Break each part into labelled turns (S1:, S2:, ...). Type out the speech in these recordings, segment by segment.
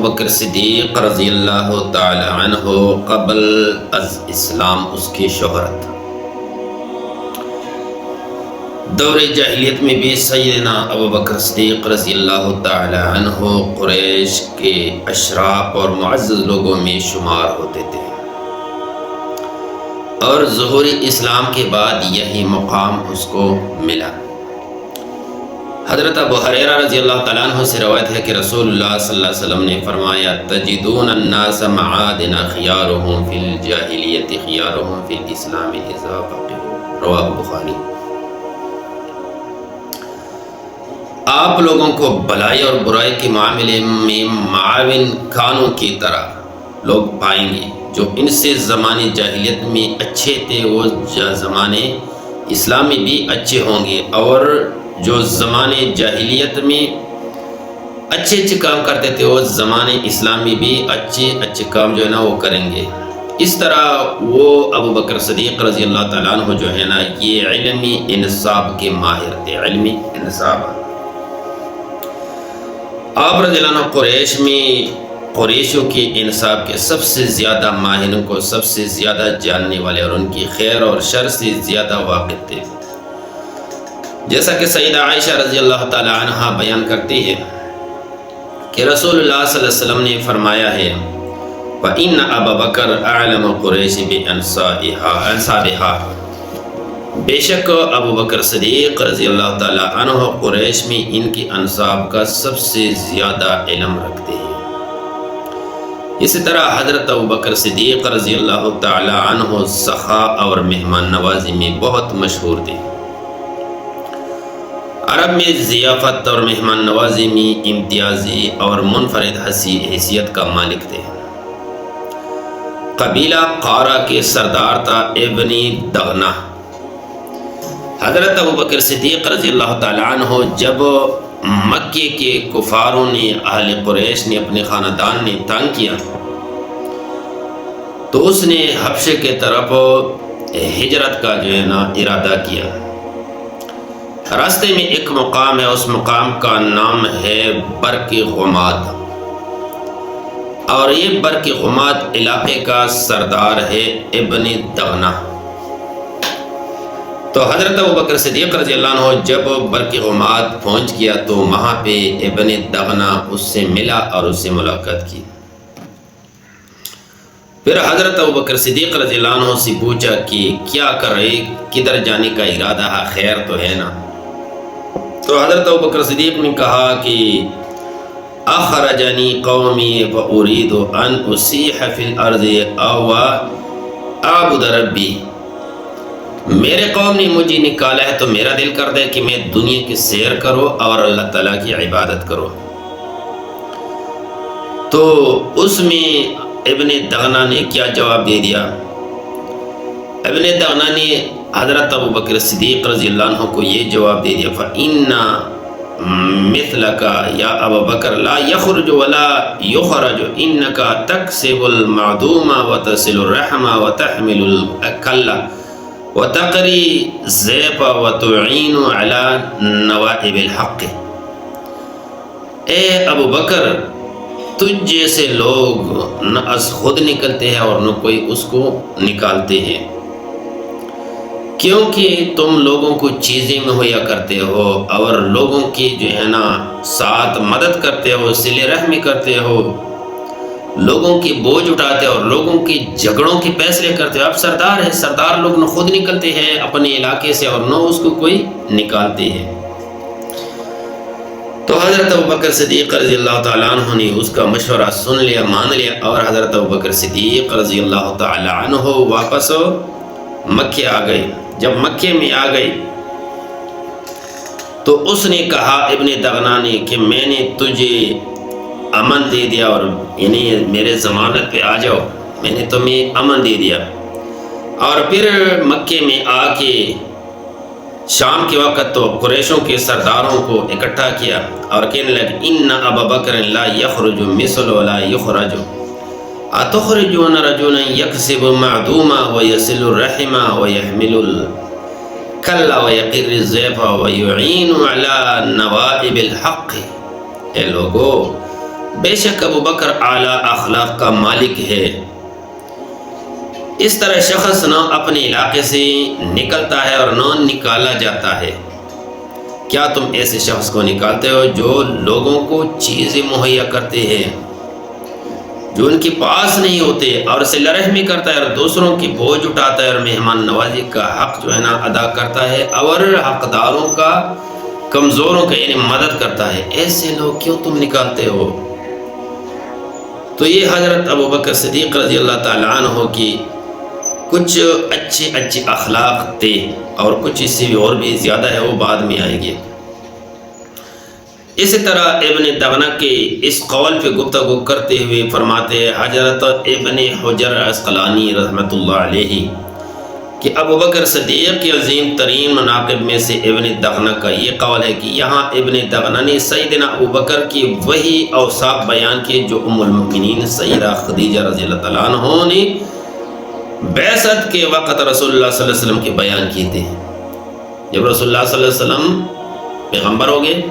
S1: بکر صدیق رضی اللہ تعالی عنہ قبل از اسلام اس کی شہرت، دور جاہلیت میں بھی سیدنا ابو بکر صدیق رضی اللہ تعالی عنہ قریش کے اشراف اور معزز لوگوں میں شمار ہوتے تھے، اور ظہور اسلام کے بعد یہی مقام اس کو ملا۔ حضرت ابو ہریرہ رضی اللہ تعالیٰ عنہ سے روایت ہے کہ رسول اللہ صلی اللہ علیہ وسلم نے فرمایا تجدون الناس معادن خیارهم فی الجاہلیت خیارهم فی الاسلام اذا فقہوا، رواہ بخاری۔ آپ لوگوں کو بلائی اور برائی کے معاملے میں معاون خانوں کی طرح لوگ پائیں گے، جو ان سے زمانے جاہلیت میں اچھے تھے وہ زمانے اسلام میں بھی اچھے ہوں گے، اور جو زمانے جاہلیت میں اچھے کام کرتے تھے وہ زمانے اسلام میں بھی اچھے کام جو ہے نا وہ کریں گے۔ اس طرح وہ ابو بکر صدیق رضی اللہ تعالیٰ عنہ جو ہے نا یہ علمی انصاب کے ماہر تھے، علمی انصاب۔ آپ رضی اللہ عنہ قریش میں قریشوں کے انصاب کے سب سے زیادہ ماہروں کو سب سے زیادہ جاننے والے اور ان کی خیر اور شر سے زیادہ واقف تھے، جیسا کہ سیدہ عائشہ رضی اللہ تعالی عنہا بیان کرتی ہے کہ رسول اللہ صلی اللہ علیہ وسلم نے فرمایا ہے وَإِنَّ أَبَا بَكْرَ أَعْلَمُ قُرَيْشٍ بِأَنْصَابِهَا، بے شک ابو بکر صدیق رضی اللہ تعالی عنہ قریش میں ان کی انصاب کا سب سے زیادہ علم رکھتے ہیں۔ اسی طرح حضرت ابو بکر صدیق رضی اللہ تعالی عنہ سخا اور مہمان نوازی میں بہت مشہور تھے۔ عرب میں ضیافت اور مہمان نوازی میں امتیازی اور منفرد حیثیت کا مالک تھے۔ قبیلہ قارہ کے سردار تھا ابن دغنہ۔ حضرت ابو بکر صدیق رضی اللہ تعالی عنہ جب مکے کے کفاروں نے اہل قریش نے اپنے خاندان نے تنگ کیا تو اس نے حبشے کے طرف ہجرت کا جو ہے نا ارادہ کیا۔ راستے میں ایک مقام ہے، اس مقام کا نام ہے برق غماد، اور یہ برق غماد علاقے کا سردار ہے ابن دغنہ۔ تو حضرت ابو بکر صدیق رضی اللہ عنہ جب برق غماد پہنچ گیا تو وہاں پہ ابن دغنہ اس سے ملا اور اس سے ملاقات کی۔ پھر حضرت ابو بکر صدیق رضی اللہ عنہ سے پوچھا کہ کیا کر رہے، کدھر جانے کا ارادہ ہے، خیر تو ہے نا؟ تو حضرت ابو بکر صدیق نے کہا کہ اخرجنی قومی فارید ان اسیح فی الارض او اعبد ربی، میرے قوم نے مجھے نکالا ہے تو میرا دل کر دے کہ میں دنیا کی سیر کرو اور اللہ تعالیٰ کی عبادت کرو۔ تو اس میں ابن دغنہ نے کیا جواب دے دیا؟ ابن دغنہ نے حضرت ابو بکر صدیق رضی اللہ عنہ کو یہ جواب دے دیا فَإِنَّ مِثْلَكَ یا ابو بکر لا يخرج ولا يخرج إِنَّكَ تَكْسِبُ الْمَعْدُومَ وَتَصِلُ الرَّحْمَ وَتَحْمِلُ الْكَلَّ وَتَقْرِي الضَّيْفَ وَتُعِينُ عَلَى نَوَائِبِ الْحَقِّ، اے ابو بکر تجھ جیسے لوگ نہ از خود نکلتے ہیں اور نہ کوئی اس کو نکالتے ہیں، کیونکہ تم لوگوں کو چیزیں مہیا کرتے ہو اور لوگوں کی جو ہے نا ساتھ مدد کرتے ہو، صلہ رحمی کرتے ہو، لوگوں کی بوجھ اٹھاتے ہو اور لوگوں کی جھگڑوں کے فیصلے کرتے ہو۔ اب سردار ہے، سردار لوگ نہ خود نکلتے ہیں اپنے علاقے سے اور نہ اس کو کوئی نکالتے ہیں۔ تو حضرت ابو بکر صدیق رضی اللہ تعالیٰ عنہ نے اس کا مشورہ سن لیا، مان لیا، اور حضرت ابو بکر صدیق رضی اللہ تعالیٰ عنہ واپس مکے آ گئے۔ جب مکے میں آ گئے تو اس نے کہا ابن دغنہ نے کہ میں نے تجھے امن دے دیا اور یعنی میرے ضمانت پہ آ جاؤ، میں نے تمہیں امن دے دیا۔ اور پھر مکے میں آ کے شام کے وقت تو قریشوں کے سرداروں کو اکٹھا کیا اور کہنے لگے ان ابا بکر لا یخرج مثل ولا یخرج اتخرجون رجلا یکسب معدوما ویصل الرحم ویحمل الکل ویقر الضیف ویعین علی نوائب الحق۔ اے لوگو، بے شک ابو بکر اعلیٰ اخلاق کا مالک ہے۔ اس طرح شخص نہ اپنے علاقے سے نکلتا ہے اور نہ نکالا جاتا ہے۔ کیا تم ایسے شخص کو نکالتے ہو جو لوگوں کو چیزیں مہیا کرتے ہیں جو ان کے پاس نہیں ہوتے، اور صلہ رحمی کرتا ہے اور دوسروں کی بوجھ اٹھاتا ہے اور مہمان نوازی کا حق جو ہے نا ادا کرتا ہے اور حقداروں کا، کمزوروں کا یعنی مدد کرتا ہے، ایسے لوگ کیوں تم نکالتے ہو؟ تو یہ حضرت ابو بکر صدیق رضی اللہ تعالیٰ عنہ کی کچھ اچھے اخلاق تھے، اور کچھ اس سے اور بھی زیادہ ہے، وہ بعد میں آئیں گے۔ اسی طرح ابن دغنہ کے اس قول پہ گفتگو کرتے ہوئے فرماتے ہیں حضرت ابن حجر عسقلانی رحمۃ اللہ علیہ کہ ابو بکر صدیق کے عظیم ترین مناقب میں سے ابن دغنہ کا یہ قول ہے کہ یہاں ابن دغنہ نے سیدنا ابو بکر کی وہی اوصاف بیان کیے جو ام المؤمنین سیدہ خدیجہ رضی اللہ تعالیٰ عنہ نے بعثت کے وقت رسول اللہ صلی اللہ علیہ وسلم کے بیان کیے تھے۔ جب رسول اللہ صلی اللہ علیہ وسلم پیغمبر ہو گئے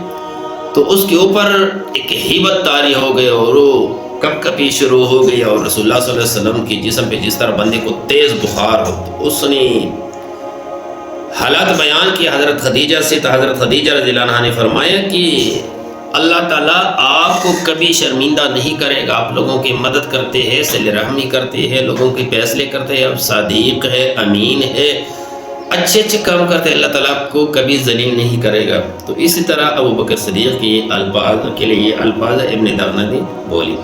S1: تو اس کے اوپر ایک ہیبت طاری ہو گئی اور وہ کپ کپی شروع ہو گئی، اور رسول اللہ صلی اللہ علیہ وسلم کی جسم پہ جس طرح بندے کو تیز بخار ہو، تو اس نے حالات بیان کی حضرت خدیجہ سے۔ تو حضرت خدیجہ رضی اللہ عنہا نے فرمایا کہ اللہ تعالیٰ آپ کو کبھی شرمندہ نہیں کرے گا، آپ لوگوں کی مدد کرتے ہیں، صلہ رحمی کرتے ہیں، لوگوں کے فیصلے کرتے ہیں، آپ صادق ہے، امین ہے، اچھے کام کرتے ہیں، اللہ تعالیٰ کو کبھی ذلیل نہیں کرے گا۔ تو اسی طرح ابو بکر صدیق کی الفاظ کے لیے یہ الفاظ ابن دغنہ نے بولی۔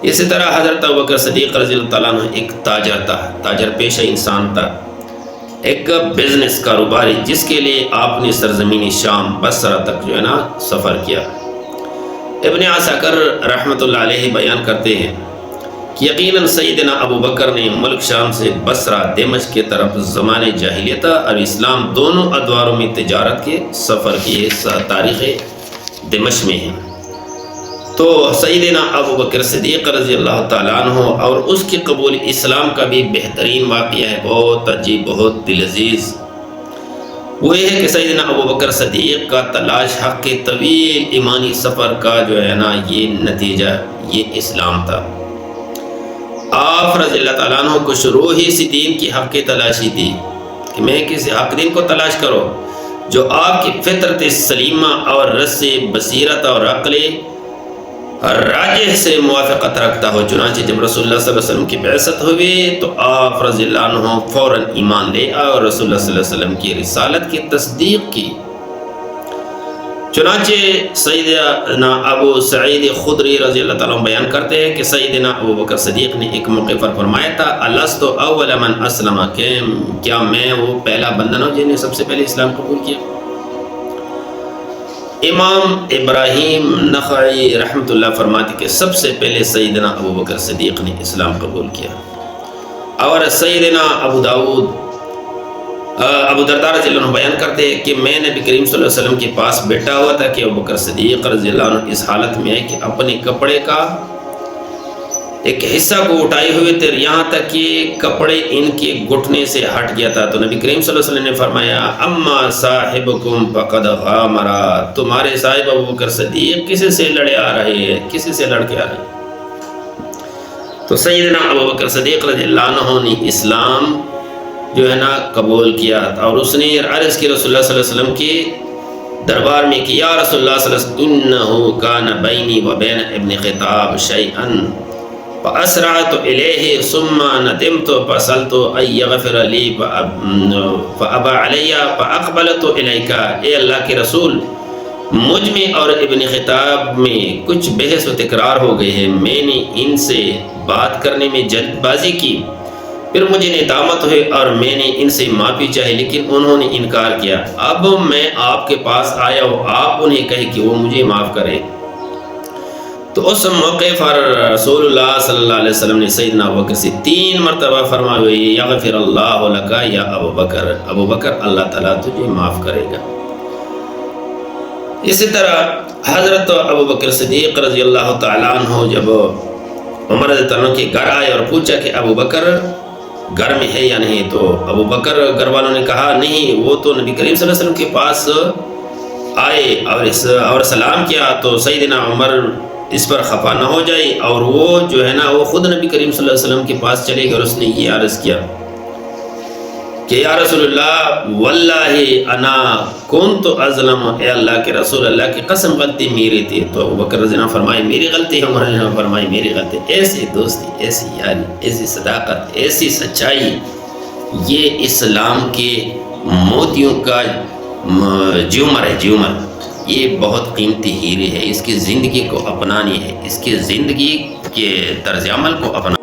S1: اسی طرح حضرت ابو بکر صدیق رضی اللہ تعالیٰ عنہ ایک تاجر تھا، تاجر پیشہ انسان تھا، ایک بزنس کاروباری، جس کے لیے آپ نے سرزمین شام بصرہ تک جو ہے نا سفر کیا۔ ابن عساکر رحمۃ اللہ علیہ بیان کرتے ہیں کہ یقیناً سیدنا ابو بکر نے ملک شام سے بصرہ دمشق کی طرف زمانے جاہلیت اور اسلام دونوں ادواروں میں تجارت کے سفر کیے، تاریخ دمشق میں ہے۔ تو سیدنا ابو بکر صدیق رضی اللہ تعالیٰ عنہ اور اس کی قبول اسلام کا بھی بہترین واقعہ ہے، بہت عجیب، بہت دل عزیز۔ وہ یہ ہے کہ سیدنا ابو بکر صدیق کا تلاش حق کے طویل ایمانی سفر کا جو ہے نا یہ نتیجہ یہ اسلام تھا۔ آپ رضی اللہ تعالیٰ عنہ کو شروع ہی سے دین کی حق کی تلاشی تھی کہ میں کسی حق دین کو تلاش کرو جو آپ کی فطرت سلیمہ اور رس بصیرت اور عقل راجح سے موافقت رکھتا ہو۔ چنانچہ جب رسول اللہ صلی اللہ علیہ وسلم کی بعثت ہوئی تو آپ رضی اللہ عنہ فوراً ایمان لے آئے اور رسول اللہ صلی اللہ علیہ وسلم کی رسالت کی تصدیق کی۔ چنانچہ سیدنا ابو سعید خدری رضی اللہ تعالیٰ عنہ بیان کرتے ہیں کہ سیدنا ابو بکر صدیق نے ایک موقع پر فرمایا تھا الست اول من اسلم، کیا میں وہ پہلا بندہ ہوں جنہیں نے سب سے پہلے اسلام قبول کیا؟ امام ابراہیم نخعی رحمۃ اللہ فرماتے کہ سب سے پہلے سیدنا ابو بکر صدیق نے اسلام قبول کیا۔ اور سیدنا ابو درداء رضی اللہ عنہ بیان کرتے ہیں کہ میں نبی کریم صلی اللہ علیہ وسلم کے پاس بیٹھا ہوا تھا کہ ابو بکر صدیق رضی اللہ عنہ اس حالت میں ہے کہ اپنے کپڑے کا ایک حصہ کو اٹھائے ہوئے تھے، یہاں تک کہ کپڑے ان کے گھٹنے سے ہٹ گیا تھا۔ تو نبی کریم صلی اللہ علیہ وسلم نے فرمایا اما صاحبکم فقد غامرا، تمہارے صاحب ابو بکر صدیق کسی سے لڑے آ رہے ہیں، کسی سے لڑ کے آ رہے ہیں۔ تو سیدنا ابو بکر صدیق رضی اللہ عنہ نے اسلام جو ہے نا قبول کیا، اور اس نے عرض کی رسول اللہ صلی اللہ علیہ وسلم کے دربار میں کہ یا رسول اللہ صلی اللہ علیہ وسلم انہو کان بینی و بین ابن خطاب شیئن فاسرعت الیہ ثم ندمت فسألت ان یغفر لی فابا علی فاقبلت الیک۔ اے اللہ کے رسول، مجھ میں اور ابن خطاب میں کچھ بحث و تکرار ہو گئی ہے، میں نے ان سے بات کرنے میں جلد بازی کی، پھر مجھے ندامت ہوئی اور میں نے ان سے معافی چاہی لیکن انہوں نے انکار کیا۔ اب میں آپ کے پاس آیا ہوں، آپ انہیں کہے کہ وہ مجھے معاف کرے۔ تو اس موقع پر رسول اللہ صلی اللہ علیہ وسلم نے سیدنا ابو بکر سے 3 مرتبہ فرمایا ہوئی یغفر اللہ لک یا ابو بکر، ابو بکر اللہ تعالیٰ تجھے معاف کرے گا۔ اسی طرح حضرت ابو بکر صدیق رضی اللہ تعالیٰ عنہ جب عمر رضی اللہ عنہ کے گھر آئے اور پوچھا کہ ابو بکر گھر میں ہے یا نہیں، تو ابو بکر گھر والوں نے کہا نہیں، وہ تو نبی کریم صلی اللہ علیہ وسلم کے پاس آئے اور سلام کیا۔ تو سیدنا عمر اس پر خفا نہ ہو جائے، اور وہ جو ہے نا وہ خود نبی کریم صلی اللہ علیہ وسلم کے پاس چلے گئے اور اس نے یہ عرض کیا کہ یا رسول اللہ واللہ انا کنت ازلم، اے اللہ کے رسول، اللہ کی قسم غلطی میری تھی۔ تو ابوبکر رضی اللہ عنہ فرمائے میری غلطی ہے، عمر رضی اللہ عنہ فرمائے میری غلطی۔ ایسی دوستی، ایسی یاری، ایسی صداقت، ایسی سچائی، یہ اسلام کے موتیوں کا جیومر ہے، جیومر۔ یہ بہت قیمتی ہیرے ہے، اس کی زندگی کو اپنانی ہے، اس کی زندگی کے طرز عمل کو اپنا